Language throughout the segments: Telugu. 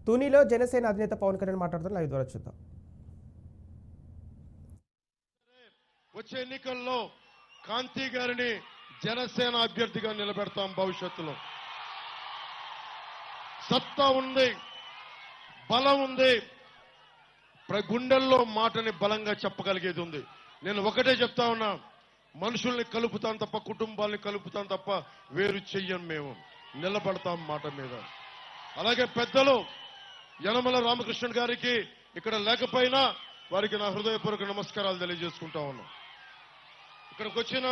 తునిలో జనసేన అధినేత పవన్ కళ్యాణ్ మాట్లాడుతున్న లైవ్ ద్వారా చూద్దాం. వచ్చే ఎన్నికల్లో కాంతి గారిని జనసేన అభ్యర్థిగా నిలబెడతాం. భవిష్యత్తులో సత్తా ఉంది, బలం ఉంది, గుండెల్లో మాటని బలంగా చెప్పగలిగేది ఉంది. నేను ఒకటే చెప్తా ఉన్నా, మనుషుల్ని కలుపుతాం తప్ప, కుటుంబాల్ని కలుపుతాం తప్ప వేరు చెయ్యం. మేము నిలబడతాం మాట మీద. అలాగే పెద్దలు యనమల రామకృష్ణ గారికి ఇక్కడ లేకపోయినా వారికి నా హృదయపూర్వక నమస్కారాలు తెలియజేసుకుంటా ఉన్నాం. ఇక్కడికి వచ్చిన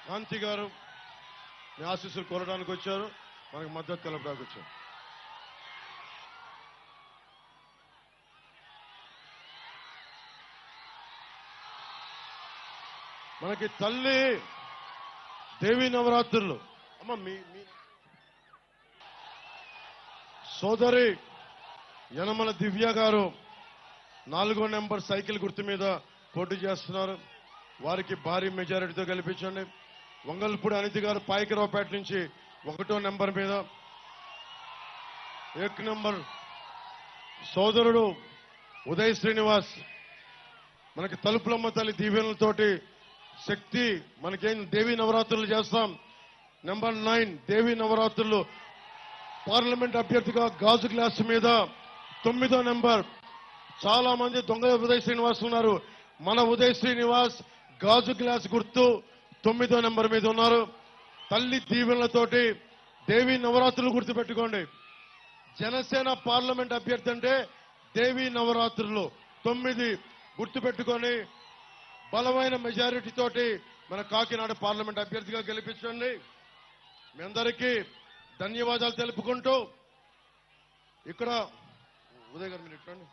కాంతి గారు మీ ఆశీస్సులు కోరడానికి వచ్చారు, మనకి మద్దతు తెలపడానికి వచ్చారు. మనకి తల్లి దేవీ నవరాత్రులు అమ్మ మీ సోదరి యనమల దివ్య గారు 4వ నెంబర్ సైకిల్ గుర్తు మీద పోటీ చేస్తున్నారు. వారికి భారీ మెజారిటీతో గెలిపించండి. వంగల్పూడి అనితి గారు పాయకరావుపేట నుంచి 1వ నెంబర్ మీద, 1 నెంబర్ సోదరుడు ఉదయ్ శ్రీనివాస్ మనకి తలుపులమ్మ తల్లి దీవెనలతోటి శక్తి మనకేం దేవీ నవరాత్రులు చేస్తాం. నెంబర్ 9 దేవీ నవరాత్రులు పార్లమెంట్ అభ్యర్థిగా గాజు గ్లాస్ మీద 9వ నెంబర్. చాలా మంది దొంగ ఉదయ్ శ్రీనివాస్ ఉన్నారు. మన ఉదయ్ శ్రీనివాస్ గాజు గ్లాస్ గుర్తు 9వ నెంబర్ మీద ఉన్నారు. తల్లి దీవెనలతోటి దేవీ నవరాత్రులు గుర్తుపెట్టుకోండి. జనసేన పార్లమెంట్ అభ్యర్థి అంటే దేవీ నవరాత్రులు 9 గుర్తుపెట్టుకొని బలమైన మెజారిటీ తోటి మన కాకినాడ పార్లమెంట్ అభ్యర్థిగా గెలిపించండి. మీ అందరికీ ధన్యవాదాలు తెలుపుకుంటూ ఇక్కడ ఉదయ్ గారు మీరు ఇట్లండి.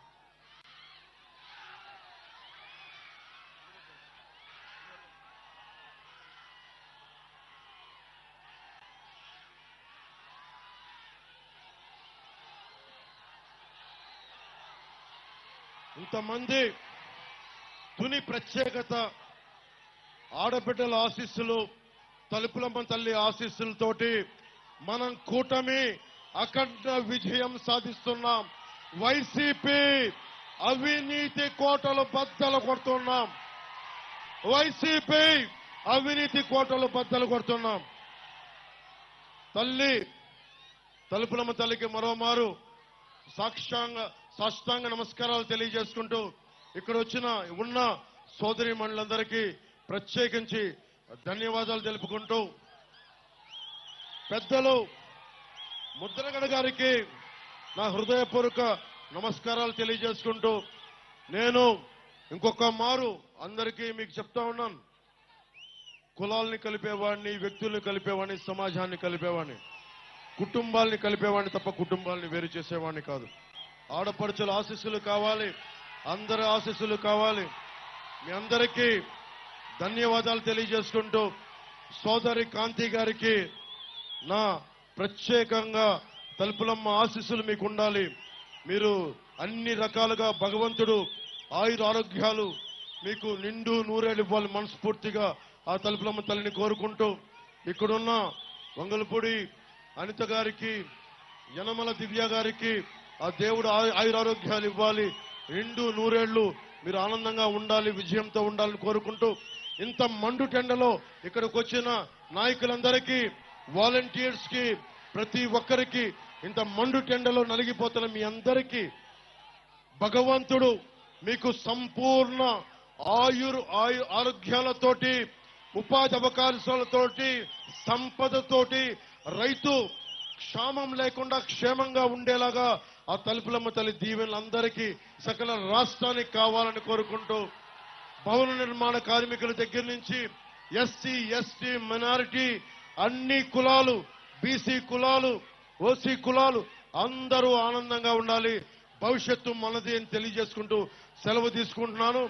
ఇంతమంది తుని ప్రత్యేకత, ఆడబిడ్డల ఆశీస్సులు, తలుపులమ్మ తల్లి ఆశీస్సులతోటి మనం కూటమి అఖండ విజయం సాధిస్తున్నాం. వైసీపీ అవినీతి కోటలు బద్దలు కొడుతున్నాం. వైసీపీ అవినీతి కోటలు బద్దలు కొడుతున్నాం. తల్లి తలుపులమ్మ తల్లికి మరోమారు సాష్టాంగ నమస్కారాలు తెలియజేసుకుంటూ ఇక్కడ ఉన్న సోదరి మండలందరికీ ప్రత్యేకించి ధన్యవాదాలు తెలుపుకుంటూ పెద్దలు ముద్రగడ గారికి నా హృదయపూర్వక నమస్కారాలు తెలియజేసుకుంటూ నేను ఇంకొక మారు అందరికీ మీకు చెప్తా ఉన్నాను, కులాల్ని కలిపేవాడిని, వ్యక్తుల్ని కలిపేవాడిని, సమాజాన్ని కలిపేవాడిని, కుటుంబాల్ని కలిపేవాడిని తప్ప కుటుంబాల్ని వేరు చేసేవాడిని కాదు. ఆడపడుచుల ఆశీస్సులు కావాలి, అందరి ఆశీస్సులు కావాలి. మీ అందరికీ ధన్యవాదాలు తెలియజేసుకుంటూ సోదరి కాంతి గారికి నా ప్రత్యేకంగా తలుపులమ్మ ఆశీస్సులు మీకు ఉండాలి. మీరు అన్ని రకాలుగా భగవంతుడు ఆయుర ఆరోగ్యాలు మీకు నిండు నూరేళ్ళు ఇవ్వాలి మనస్ఫూర్తిగా ఆ తలుపులమ్మ తల్లిని కోరుకుంటూ ఇక్కడున్న వంగలపూడి అనిత గారికి, యనమల దివ్య గారికి ఆ దేవుడు ఆయురారోగ్యాలు ఇవ్వాలి, నిండు నూరేళ్లు మీరు ఆనందంగా ఉండాలి, విజయంతో ఉండాలని కోరుకుంటూ ఇంత మండు టెండలో ఇక్కడికి వచ్చిన నాయకులందరికీ, వాలంటీర్స్ కి, ప్రతి ఒక్కరికి, ఇంత మండు టెండలో నలిగిపోతున్న మీ అందరికీ భగవంతుడు మీకు సంపూర్ణ ఆరోగ్యాలతోటి, ఉపాధి అవకాశాలతోటి, సంపదతోటి, రైతు క్షామం లేకుండా క్షేమంగా ఉండేలాగా ఆ తలుపులమ్మ తల్లి దీవెనలందరికీ సకల రాష్ట్రానికి కావాలని కోరుకుంటూ భవన నిర్మాణ కార్మికుల దగ్గర నుంచి ఎస్సీ, ఎస్టీ, మైనారిటీ, అన్ని కులాలు, బీసీ కులాలు, ఓసీ కులాలు అందరూ ఆనందంగా ఉండాలి. భవిష్యత్తు మనది అని తెలియజేసుకుంటూ సెలవు తీసుకుంటున్నాను.